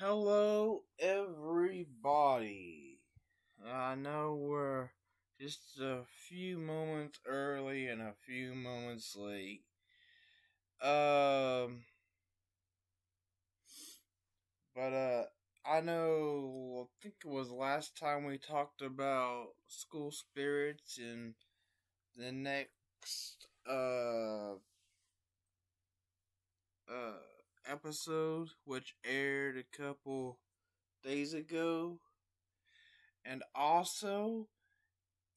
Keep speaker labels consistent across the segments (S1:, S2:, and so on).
S1: Hello, everybody. I know we're just a few moments early and a few moments late. Um, but I know. I think it was last time we talked about school spirits and the next uh episode, which aired a couple days ago, and also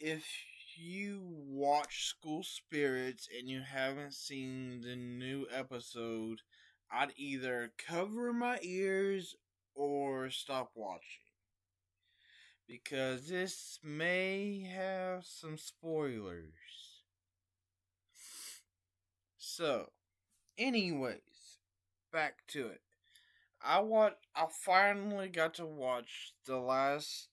S1: if you watch School Spirits and you haven't seen the new episode, I'd either cover my ears or stop watching. Because this may have some spoilers. So, anyways, back to it. I finally got to watch the last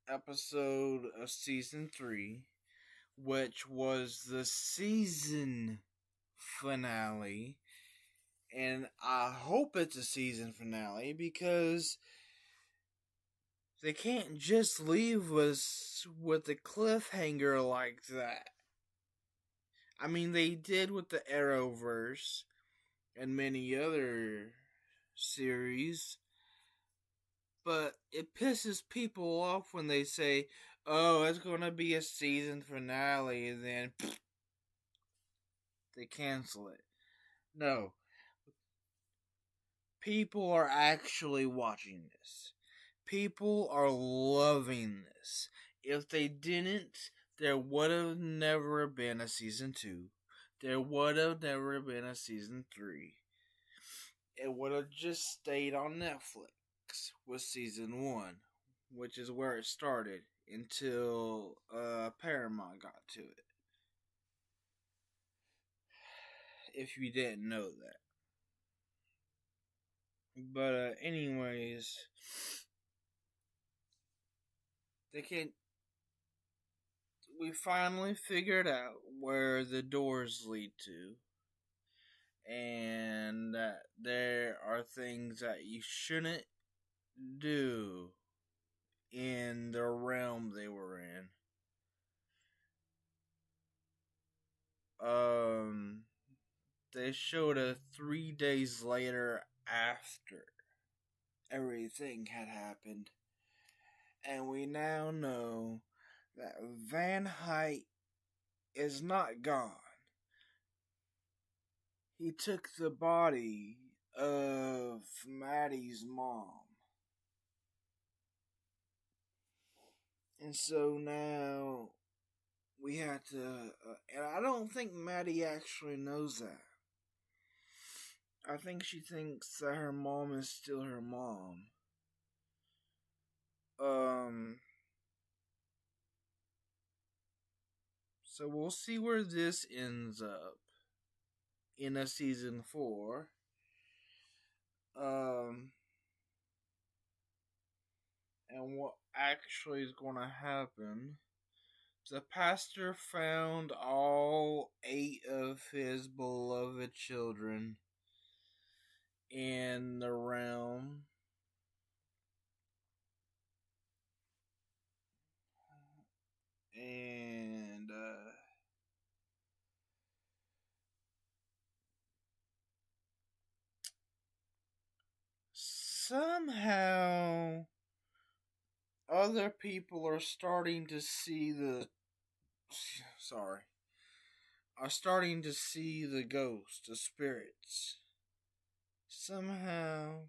S1: episode of season 3, which was the season finale. And I hope it's a season finale because they can't just leave us with a cliffhanger like that. I mean, they did with the Arrowverse and many other series, but it pisses people off when they say, oh, it's going to be a season finale, and then they cancel it. No, people are actually watching this. People are loving this. If they didn't, there would have never been a season 2. There would have never been a season 3. It would have just stayed on Netflix with season 1, which is where it started until Paramount got to it. If you didn't know that. But anyways, they can. We finally figured out where the doors lead to, and that there are things that you shouldn't do in the realm they were in. Um, they showed us 3 days later after everything had happened, and we now know that Van Height is not gone. He took the body of Maddie's mom. And so now we have to. And I don't think Maddie actually knows that. I think she thinks that her mom is still her mom. So we'll see where this ends up in a season 4. And what actually is going to happen. The pastor found all 8 of his beloved children in the realm. And somehow other people are starting to see the ghosts, the spirits. Somehow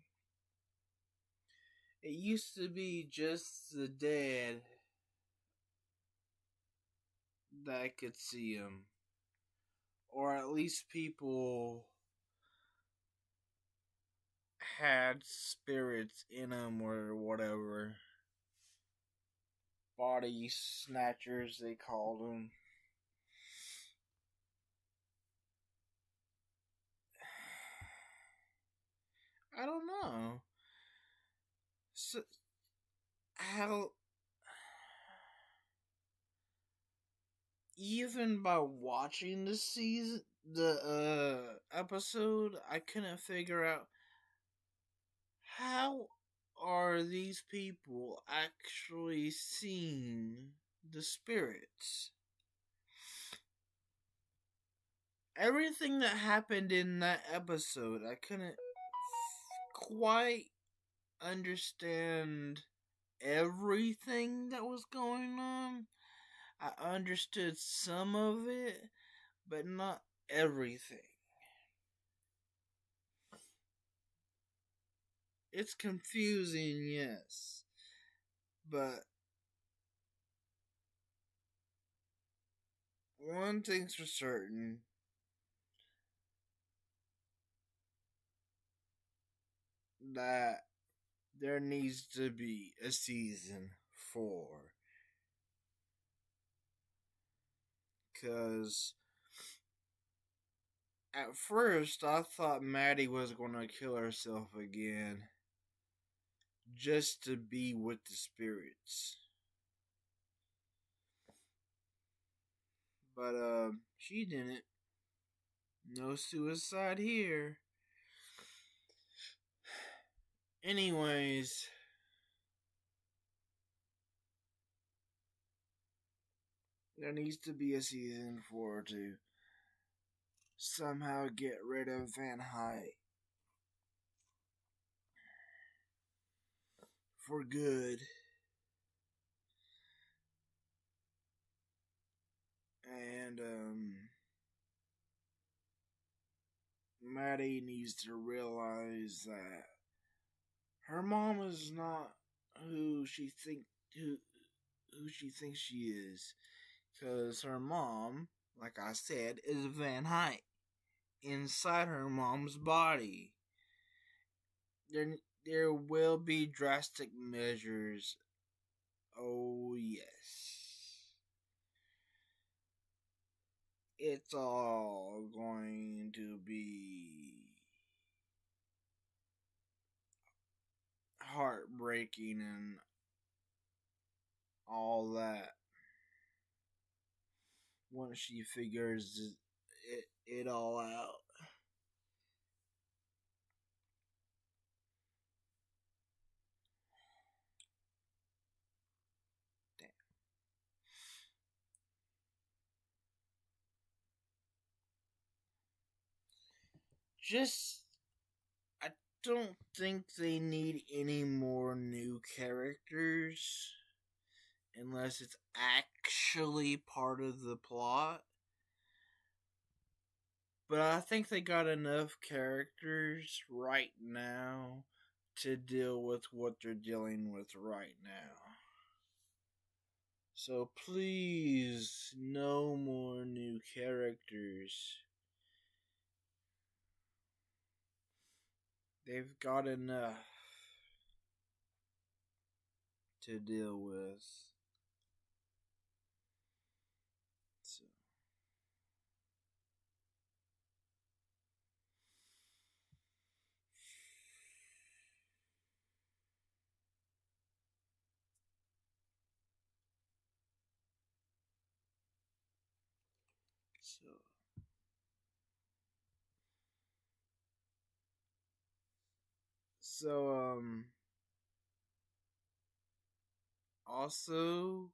S1: it used to be just the dead that could see them, or at least people had spirits in them or whatever. Body snatchers, they called them. I don't know. So, how. Even by watching the episode, I couldn't figure out how are these people actually seeing the spirits? Everything that happened in that episode, I couldn't quite understand everything that was going on. I understood some of it, but not everything. It's confusing, yes, but one thing's for certain. That there needs to be a season 4. Because at first I thought Maddie was going to kill herself again just to be with the spirits. But she didn't. No suicide here. Anyways, there needs to be a season 4 to somehow get rid of Van Hyte for good. And Maddie needs to realize that her mom is not who she thinks she is, because her mom, like I said, is Van Hyte inside her mom's body. There will be drastic measures. Oh yes. It's all going to be heartbreaking and all that once she figures it all out. Damn. I don't think they need any more new characters unless it's actually part of the plot. But I think they got enough characters right now to deal with what they're dealing with right now. So please, no more new characters. They've got enough to deal with. So. So, also,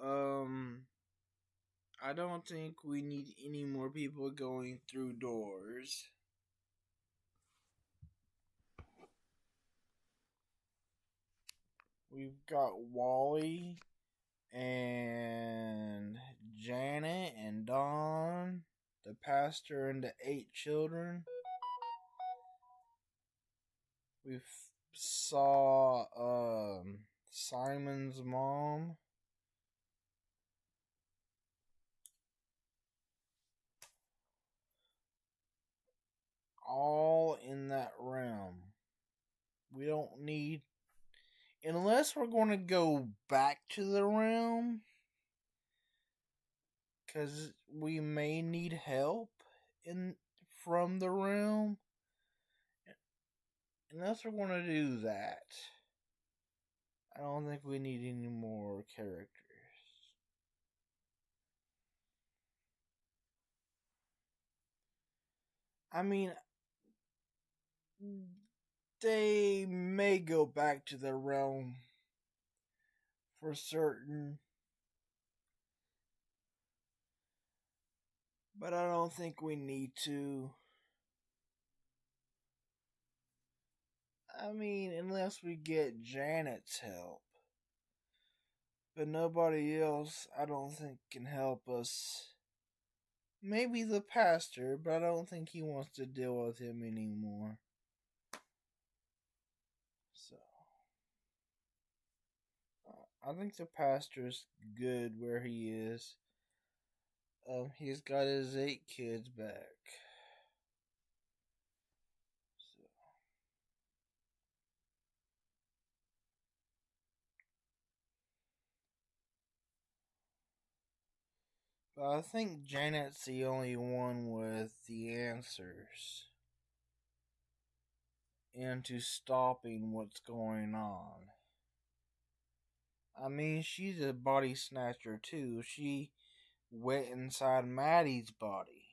S1: I don't think we need any more people going through doors. We've got Wally and Janet and Dawn, the pastor and the 8 children. We saw Simon's mom. All in that realm. We don't need, unless we're going to go back to the realm, because we may need help from the realm. Unless we're going to do that, I don't think we need any more characters. I mean, they may go back to the realm for certain, but I don't think we need to. I mean, unless we get Janet's help. But nobody else, I don't think, can help us. Maybe the pastor, but I don't think he wants to deal with him anymore. So, I think the pastor's good where he is. He's got his 8 kids back. So. But I think Janet's the only one with the answers into stopping what's going on. I mean, she's a body snatcher too. She went inside Maddie's body.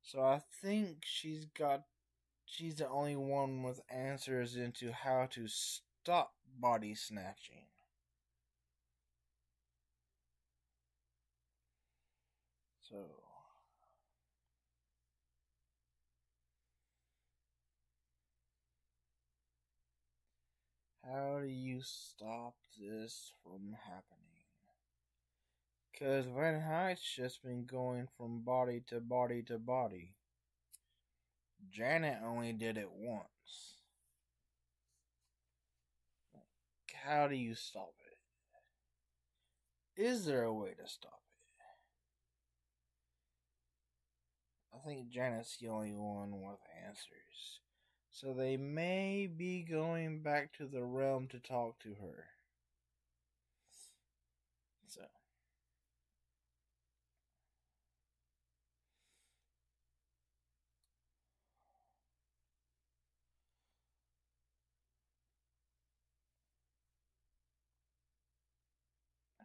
S1: So I think she's the only one with answers into how to stop body snatching. So how do you stop this from happening? Because Van Height's just been going from body to body to body. Janet only did it once. How do you stop it? Is there a way to stop it? I think Janet's the only one with answers. So they may be going back to the realm to talk to her.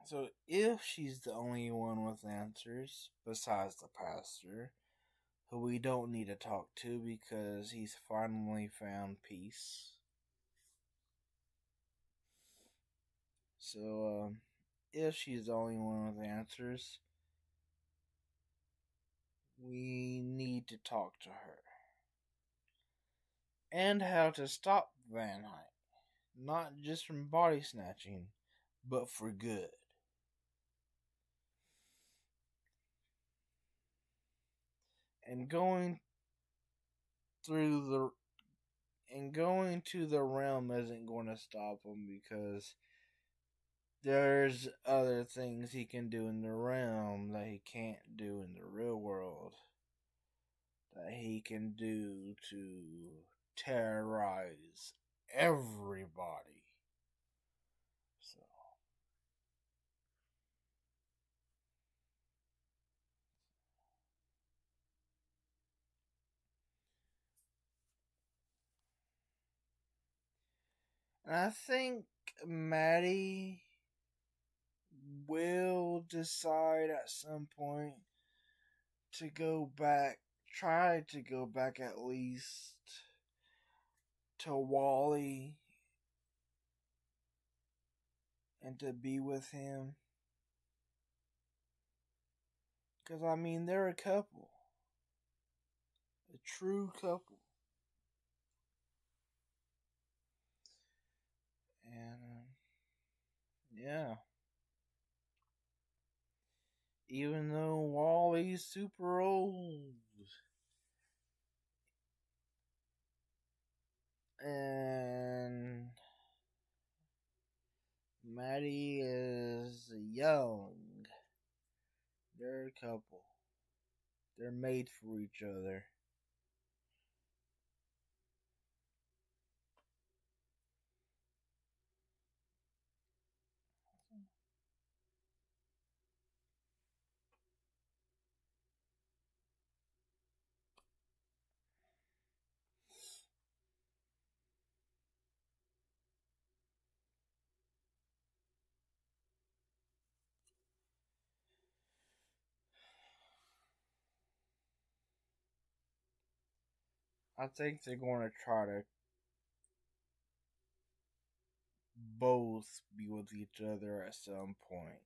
S1: So if she's the only one with answers, besides the pastor, who we don't need to talk to because he's finally found peace. So, if she's the only one with answers, we need to talk to her. And how to stop Van Height. Not just from body snatching, but for good. And going to the realm isn't going to stop him because there's other things he can do in the realm that he can't do in the real world. That he can do to terrorize everybody. So. And I think Maddie will decide at some point to go back, try to go back at least to Wally and to be with him. Because, I mean, they're a couple. A true couple. And, yeah. Even though Wally's super old. And Maddie is young. They're a couple. They're made for each other. I think they're going to try to both be with each other at some point.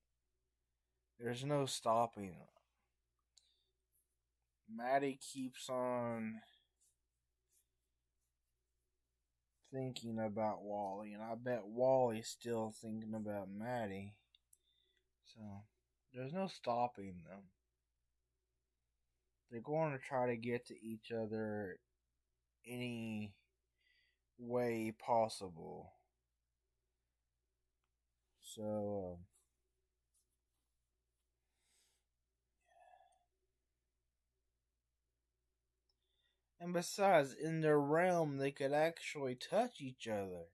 S1: There's no stopping them. Maddie keeps on thinking about Wally, and I bet Wally's still thinking about Maddie. So, there's no stopping them. They're going to try to get to each other any way possible. So, and besides, in their realm, they could actually touch each other.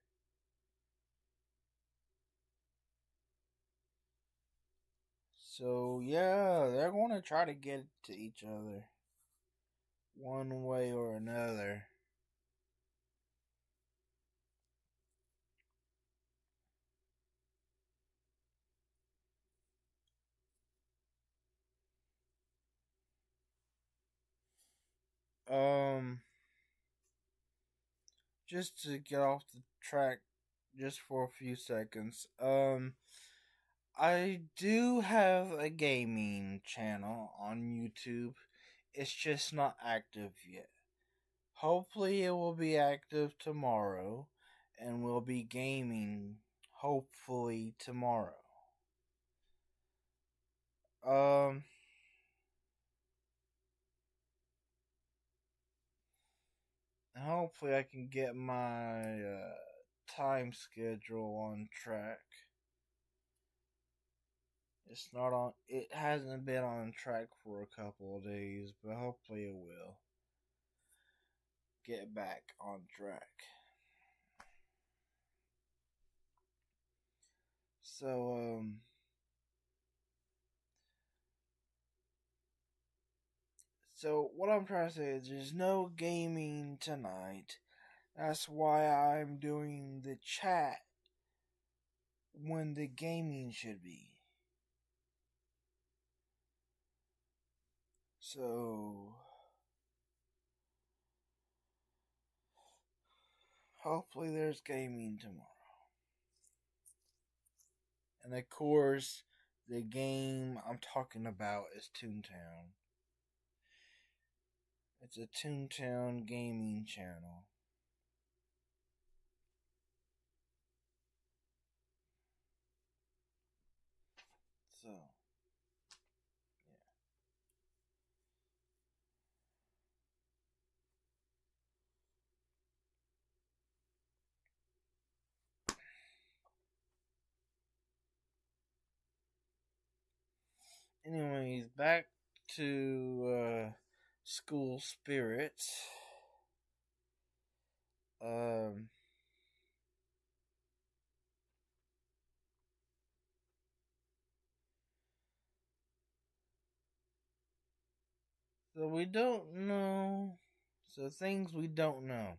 S1: So, yeah, they're going to try to get to each other one way or another. Um, just to get off the track just for a few seconds. I do have a gaming channel on YouTube. It's just not active yet. Hopefully it will be active tomorrow and we'll be gaming hopefully tomorrow. Um Hopefully I can get my time schedule on track. It's not on. It hasn't been on track for a couple of days, but hopefully it will get back on track. So so what I'm trying to say is there's no gaming tonight. That's why I'm doing the chat when the gaming should be. So hopefully there's gaming tomorrow. And of course, the game I'm talking about is Toontown. It's a Toontown gaming channel. So, yeah. Anyways, back to school spirits. Um, so we don't know. So things we don't know.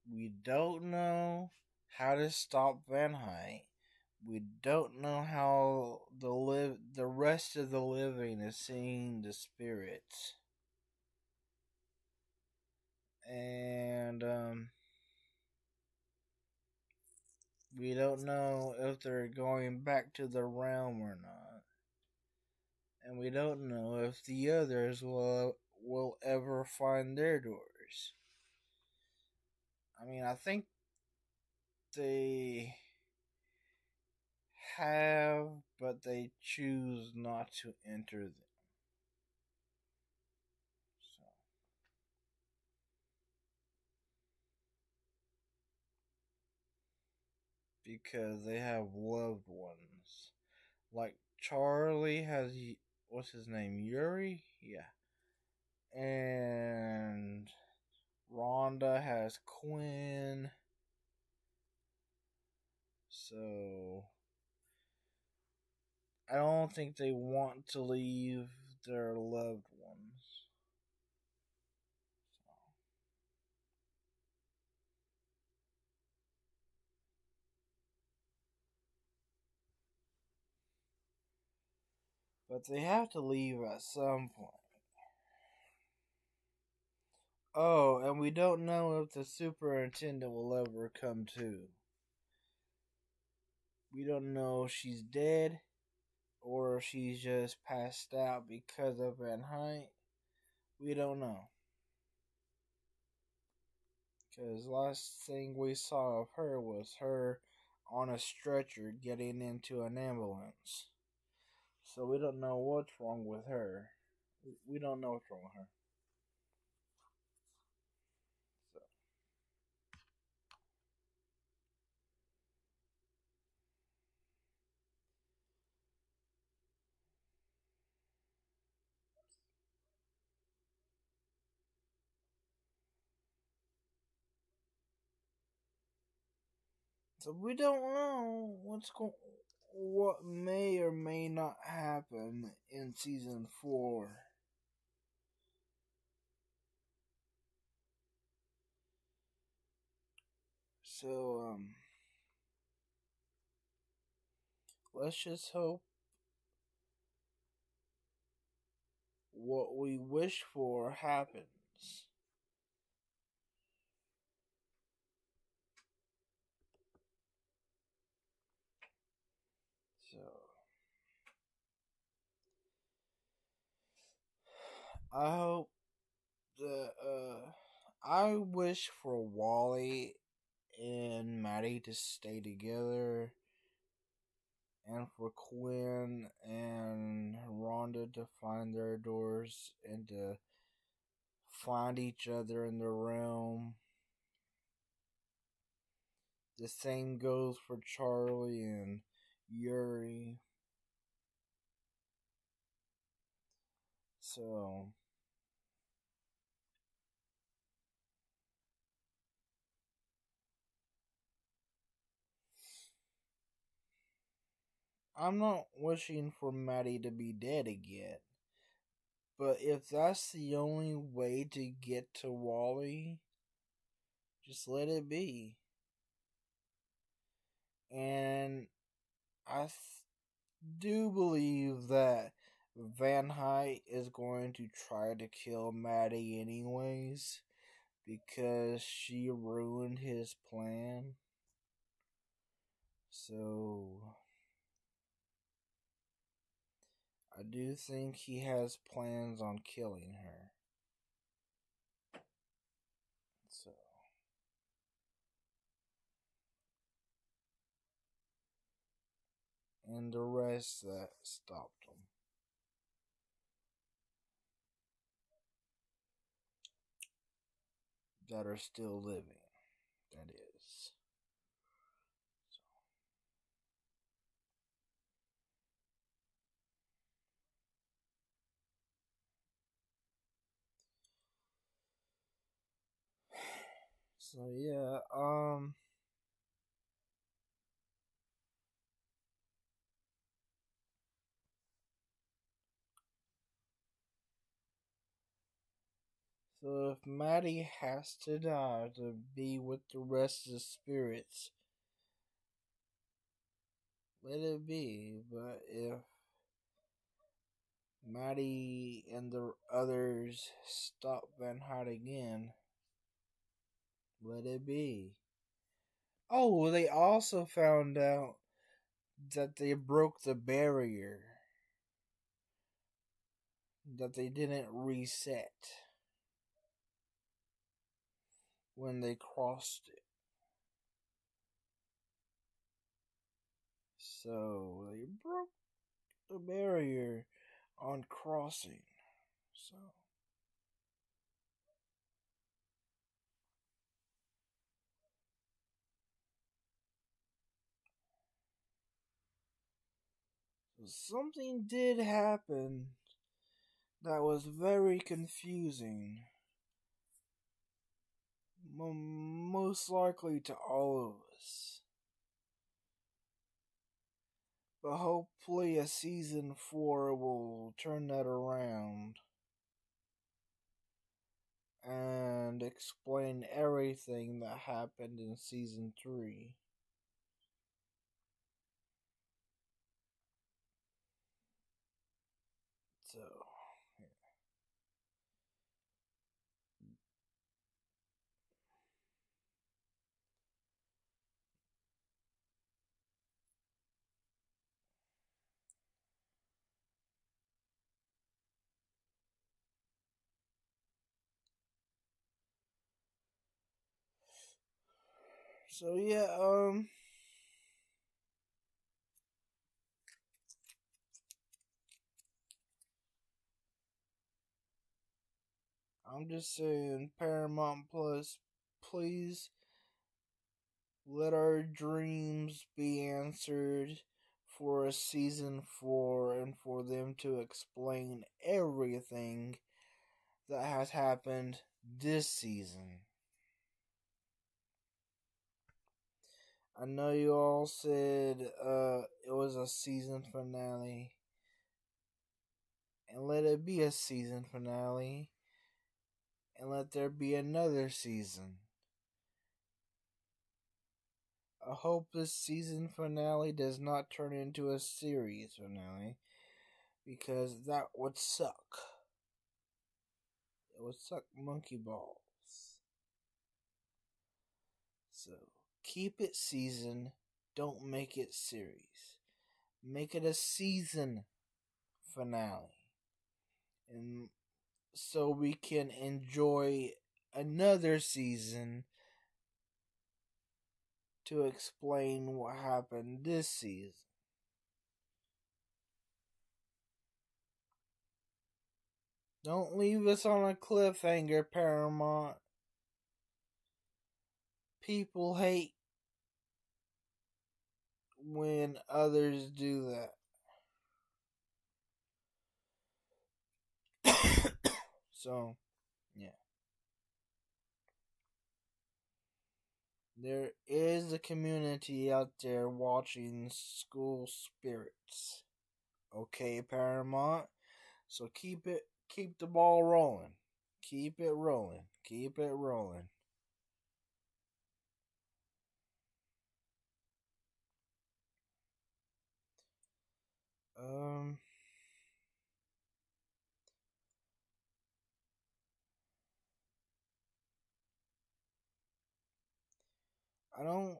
S1: We don't know how to stop Van Height. We don't know how the rest of the living is seeing the spirits. And we don't know if they're going back to the realm or not. And we don't know if the others will ever find their doors. I mean, I think they have, but they choose not to enter them. So, because they have loved ones. Like Charlie has, what's his name? Yuri? Yeah. And Rhonda has Quinn. So I don't think they want to leave their loved ones. So. But they have to leave at some point. Oh, and we don't know if the superintendent will ever come to. We don't know if she's dead or if she's just passed out because of Van Height. We don't know. Because last thing we saw of her was her on a stretcher getting into an ambulance. So we don't know what's wrong with her. We don't know what's wrong with her. So, so we don't know what may or may not happen in season 4. So let's just hope what we wish for happens. So I hope that I wish for Wally and Maddie to stay together, and for Quinn and Rhonda to find their doors and to find each other in the realm. The same goes for Charlie and Yuri. So I'm not wishing for Maddie to be dead again. But if that's the only way to get to Wally, just let it be. And I do believe that Van Height is going to try to kill Maddie anyways because she ruined his plan. So I do think he has plans on killing her. So and the rest that stopped him. That are still living. That is. So yeah, so if Maddie has to die to be with the rest of the spirits, let it be. But if Maddie and the others stop Van Height again, let it be. Oh, they also found out that they broke the barrier. That they didn't reset when they crossed it. So they broke the barrier on crossing. So something did happen that was very confusing. Most likely to all of us. But hopefully a season 4 will turn that around and explain everything that happened in season 3. So So yeah, I'm just saying, Paramount Plus, please let our dreams be answered for a season 4 and for them to explain everything that has happened this season. I know you all said it was a season finale, and let it be a season finale, and let there be another season. I hope this season finale does not turn into a series finale, because that would suck. It would suck monkey balls. So, keep it season, don't make it series. Make it a season finale. And so we can enjoy another season to explain what happened this season. Don't leave us on a cliffhanger, Paramount. People hate when others do that. So, yeah. There is a community out there watching School Spirits. Okay, Paramount. So keep the ball rolling. Keep it rolling. Keep it rolling. Um I don't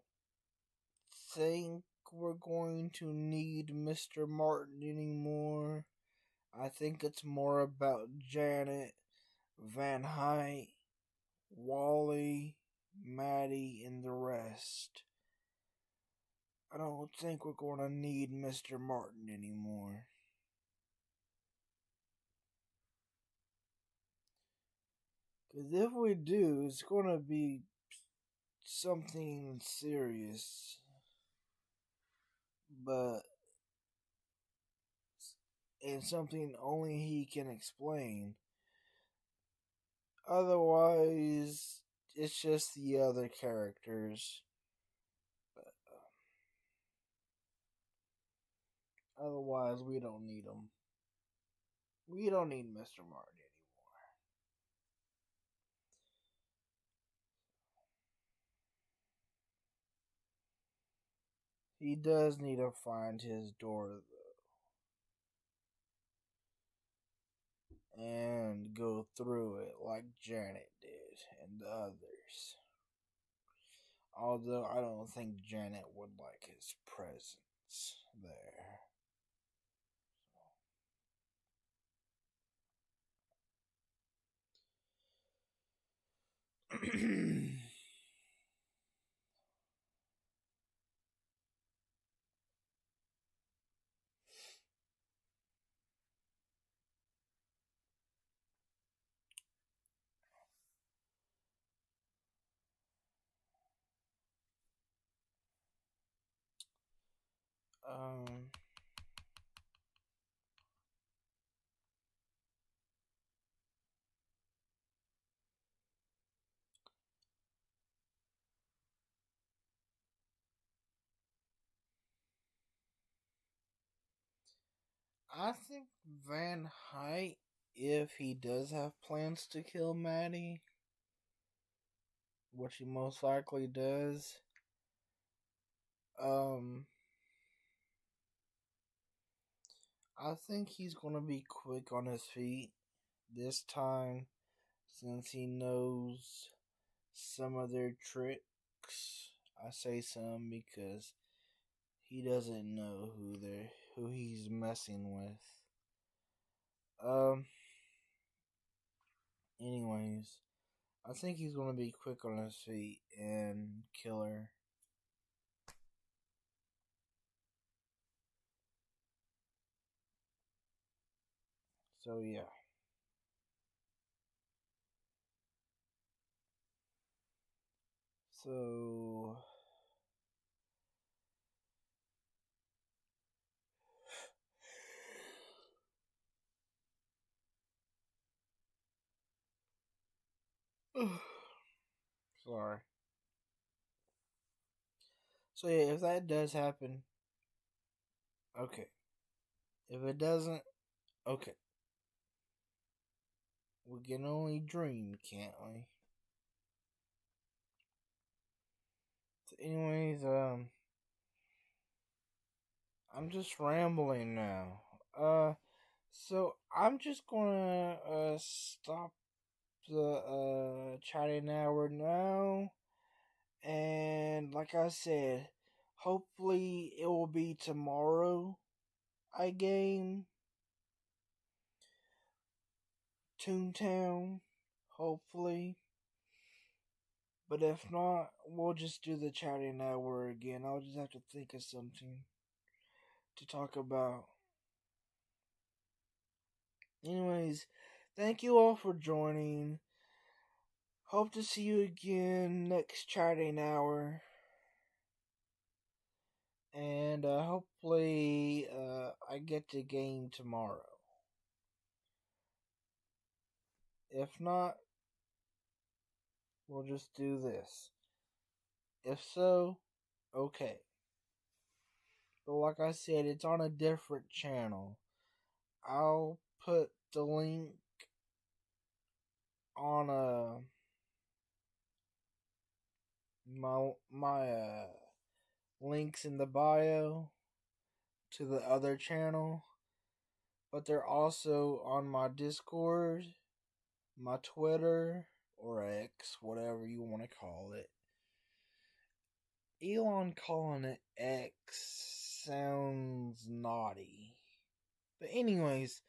S1: think we're going to need Mr. Martin anymore. I think it's more about Janet, Van Height, Wally, Maddie, and the rest. I don't think we're going to need Mr. Martin anymore. Because if we do, it's going to be something serious. But, and something only he can explain. Otherwise, it's just the other characters. But, otherwise, we don't need them. We don't need Mr. Martin anymore. He does need to find his door, though, and go through it like Janet did and the others. Although I don't think Janet would like his presence there. um, I think Van Height, if he does have plans to kill Maddie, which he most likely does, I think he's gonna be quick on his feet this time, since he knows some of their tricks. I say some because he doesn't know who he's messing with. Um. Anyways, I think he's gonna be quick on his feet and kill her. So yeah. So sorry. So yeah, if that does happen, okay. If it doesn't, okay. We can only dream, can't we? So anyways, I'm just rambling now. So I'm just gonna stop the chatting hour now, and like I said, hopefully it will be tomorrow. I game Toontown, hopefully. But if not, we'll just do the chatting hour again. I'll just have to think of something to talk about. Anyways, thank you all for joining. Hope to see you again next chatting hour. And hopefully I get to game tomorrow. If not, we'll just do this. If so, okay. But like I said, it's on a different channel. I'll put the link on my links in the bio to the other channel, but they're also on my Discord, my Twitter, or X, whatever you want to call it. Elon calling it X sounds naughty. But anyways,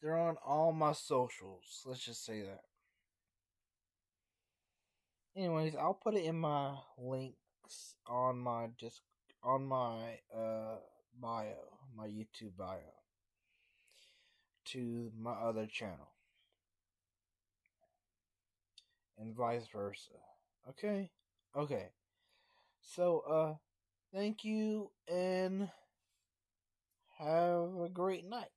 S1: they're on all my socials. Let's just say that. Anyways, I'll put it in my links on my bio, my YouTube bio, to my other channel, and vice versa. Okay? Okay. So thank you and have a great night.